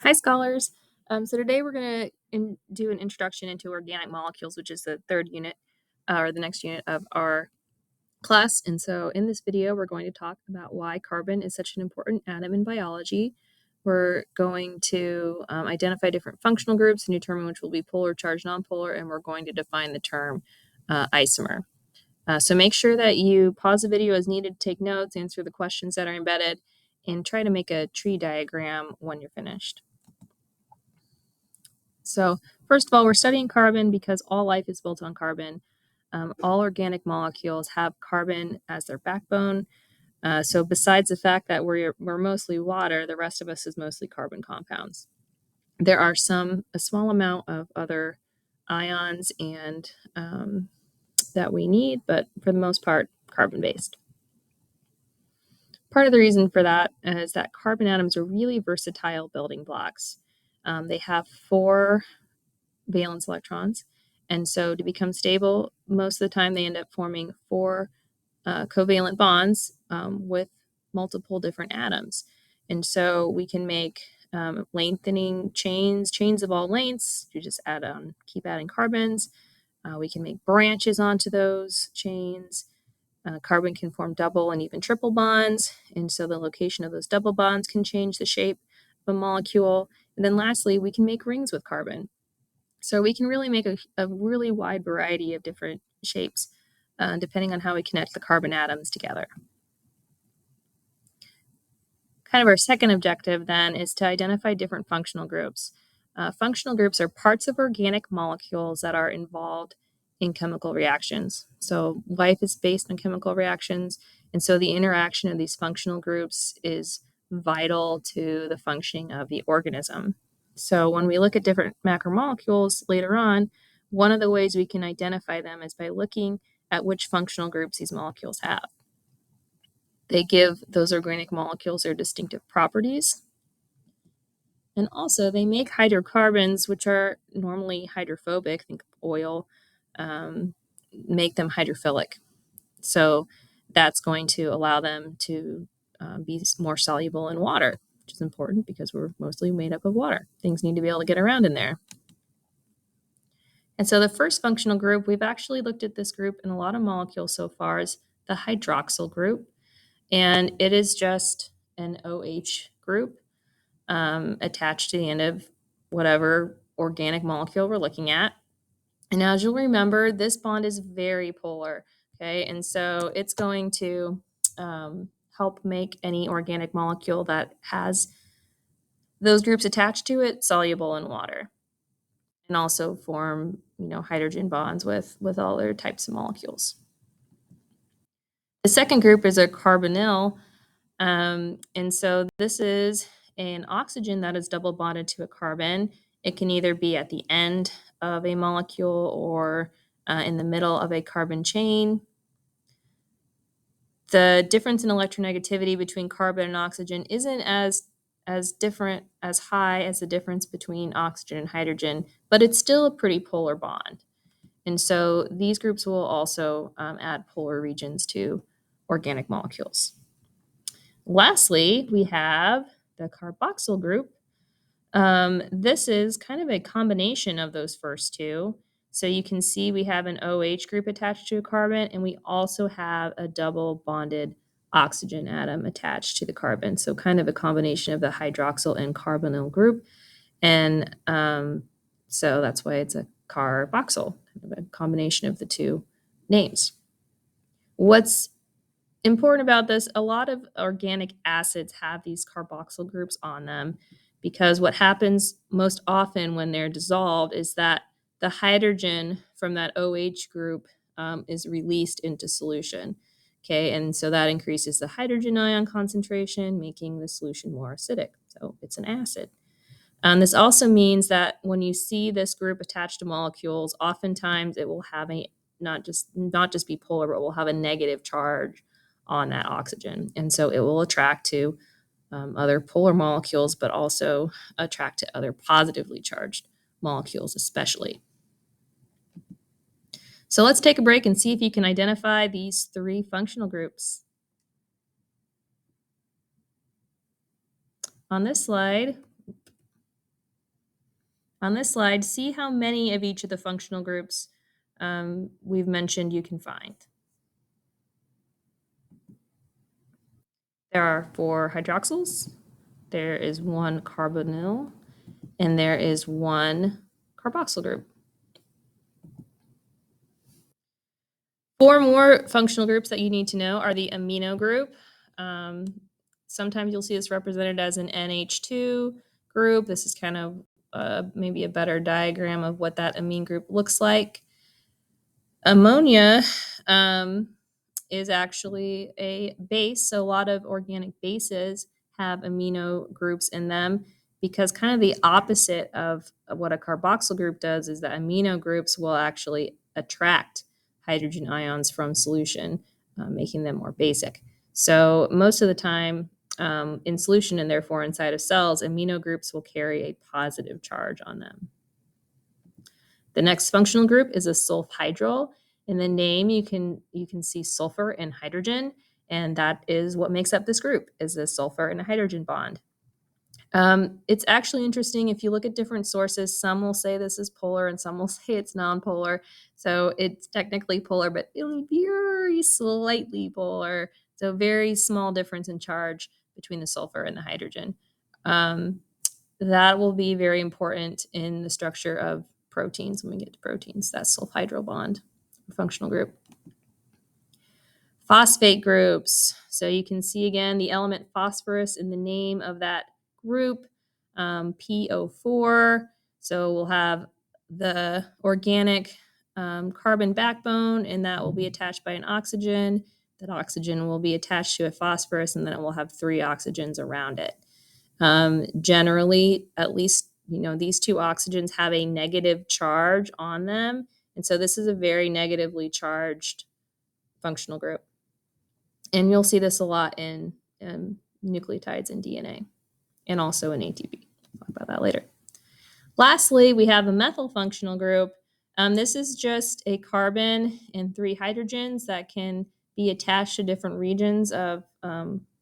Hi, scholars. So today we're going to do an introduction into organic molecules, which is the third unit or the next unit of our class. And so in this video, we're going to talk about why carbon is such an important atom in biology. We're going to identify different functional groups and determine which will be polar, charged, nonpolar, and we're going to define the term isomer. So make sure that you pause the video as needed, take notes, answer the questions that are embedded, and try to make a tree diagram when you're finished. So first of all, we're studying carbon because all life is built on carbon. All organic molecules have carbon as their backbone. So besides the fact that we're mostly water, the rest of us is mostly carbon compounds. There are a small amount of other ions and that we need, but for the most part, carbon-based. Part of the reason for that is that carbon atoms are really versatile building blocks. They have 4 valence electrons. And so to become stable, most of the time they end up forming 4 covalent bonds with multiple different atoms. And so we can make lengthening chains of all lengths. You just keep adding carbons. We can make branches onto those chains. Carbon can form double and even triple bonds. And so the location of those double bonds can change the shape of a molecule. And then lastly, we can make rings with carbon. So we can really make a really wide variety of different shapes depending on how we connect the carbon atoms together. Kind of our second objective then is to identify different functional groups. Functional groups are parts of organic molecules that are involved in chemical reactions. So life is based on chemical reactions, and so the interaction of these functional groups is vital to the functioning of the organism. So when we look at different macromolecules later on, one of the ways we can identify them is by looking at which functional groups these molecules have. They give those organic molecules their distinctive properties. And also they make hydrocarbons, which are normally hydrophobic, think of oil, make them hydrophilic. So that's going to allow them to be more soluble in water, which is important because we're mostly made up of water. Things need to be able to get around in there. And so the first functional group, we've actually looked at this group in a lot of molecules so far, is the hydroxyl group. And it is just an OH group attached to the end of whatever organic molecule we're looking at. And as you'll remember, this bond is very polar, okay? And so it's going to help make any organic molecule that has those groups attached to it soluble in water, and also form, hydrogen bonds with all other types of molecules. The second group is a carbonyl, and so this is an oxygen that is double bonded to a carbon. It can either be at the end of a molecule or in the middle of a carbon chain. The difference in electronegativity between carbon and oxygen isn't as high as the difference between oxygen and hydrogen, but it's still a pretty polar bond. And so these groups will also add polar regions to organic molecules. Lastly, we have the carboxyl group. This is kind of a combination of those first two. So you can see we have an OH group attached to a carbon, and we also have a double bonded oxygen atom attached to the carbon. So kind of a combination of the hydroxyl and carbonyl group. And so that's why it's a carboxyl, kind of a combination of the two names. What's important about this, a lot of organic acids have these carboxyl groups on them, because what happens most often when they're dissolved is that the hydrogen from that OH group is released into solution. Okay, and so that increases the hydrogen ion concentration, making the solution more acidic. So it's an acid. This also means that when you see this group attached to molecules, oftentimes it will have a not just be polar, but will have a negative charge on that oxygen. And so it will attract to other polar molecules, but also attract to other positively charged molecules, especially. So let's take a break and see if you can identify these 3 functional groups. On this slide, On this slide, see how many of each of the functional groups we've mentioned you can find. There are 4 hydroxyls, there is 1 carbonyl, and there is 1 carboxyl group. 4 more functional groups that you need to know are the amino group. Sometimes you'll see this represented as an NH2 group. This is kind of maybe a better diagram of what that amine group looks like. Ammonia is actually a base, so a lot of organic bases have amino groups in them, because kind of the opposite of what a carboxyl group does is that amino groups will actually attract hydrogen ions from solution, making them more basic. So most of the time in solution, and therefore inside of cells, amino groups will carry a positive charge on them. The next functional group is a sulfhydryl. In the name, you can see sulfur and hydrogen, and that is what makes up this group, is a sulfur and a hydrogen bond. It's actually interesting if you look at different sources. Some will say this is polar, and some will say it's nonpolar. So it's technically polar, but only very slightly polar. So very small difference in charge between the sulfur and the hydrogen. That will be very important in the structure of proteins when we get to proteins. That's sulfhydryl bond, functional group. Phosphate groups. So you can see again the element phosphorus in the name of that group, PO4. So we'll have the organic carbon backbone, and that will be attached by an oxygen. That oxygen will be attached to a phosphorus, and then it will have 3 oxygens around it. Generally, at least, these 2 oxygens have a negative charge on them. And so this is a very negatively charged functional group. And you'll see this a lot in nucleotides and DNA, and also in ATP. We'll talk about that later. Lastly, we have a methyl functional group. This is just a carbon and 3 hydrogens that can be attached to different regions of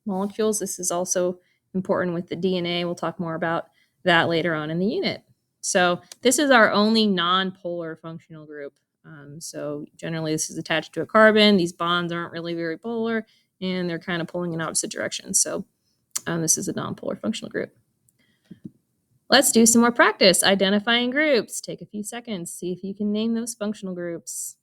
molecules. This is also important with the DNA. We'll talk more about that later on in the unit. So this is our only non-polar functional group. So generally this is attached to a carbon. These bonds aren't really very polar, and they're kind of pulling in opposite directions. So this is a non-polar functional group. Let's do some more practice identifying groups. Take a few seconds, see if you can name those functional groups.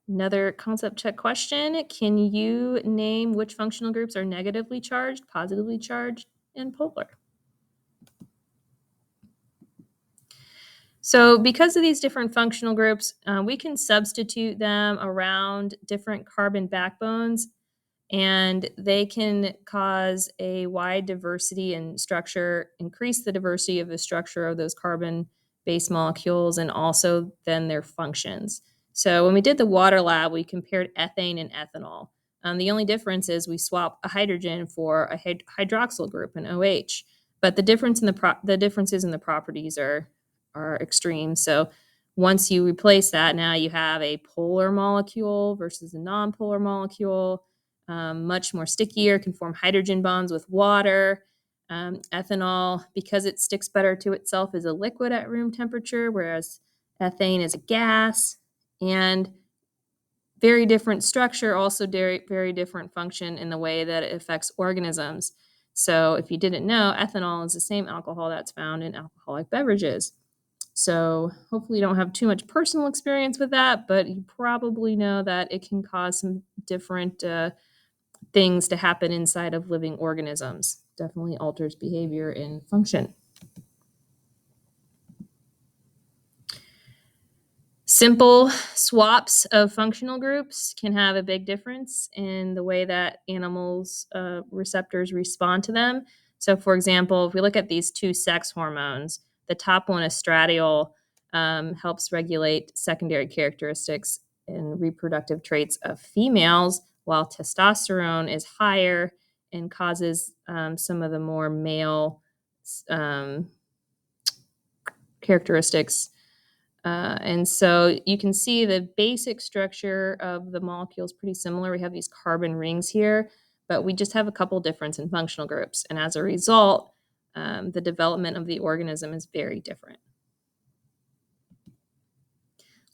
Another concept check question. Can you name which functional groups are negatively charged, positively charged, and polar? So because of these different functional groups, we can substitute them around different carbon backbones, and they can cause a wide diversity in structure, increase the diversity of the structure of those carbon-based molecules, and also then their functions. So when we did the water lab, we compared ethane and ethanol. The only difference is we swap a hydrogen for a hydroxyl group, an OH. But the differences in the properties are extreme. So once you replace that, now you have a polar molecule versus a non-polar molecule. Much more stickier, can form hydrogen bonds with water. Ethanol, because it sticks better to itself, is a liquid at room temperature, whereas ethane is a gas. And very different structure, also very different function in the way that it affects organisms. So if you didn't know, ethanol is the same alcohol that's found in alcoholic beverages. So hopefully you don't have too much personal experience with that, but you probably know that it can cause some different things to happen inside of living organisms. Definitely alters behavior and function. Simple swaps of functional groups can have a big difference in the way that animals' receptors respond to them. So for example, if we look at these 2 sex hormones, the top one, estradiol, helps regulate secondary characteristics and reproductive traits of females, while testosterone is higher and causes some of the more male um, characteristics. And so you can see the basic structure of the molecule is pretty similar. We have these carbon rings here, but we just have a couple difference in functional groups. And as a result, the development of the organism is very different.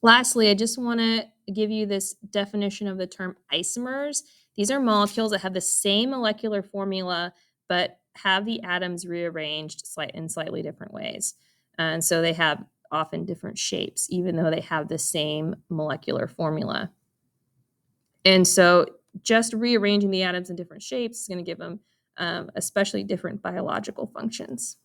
Lastly, I just want to give you this definition of the term isomers. These are molecules that have the same molecular formula, but have the atoms rearranged in slightly different ways. And so they have often different shapes, even though they have the same molecular formula. And so just rearranging the atoms in different shapes is going to give them especially different biological functions.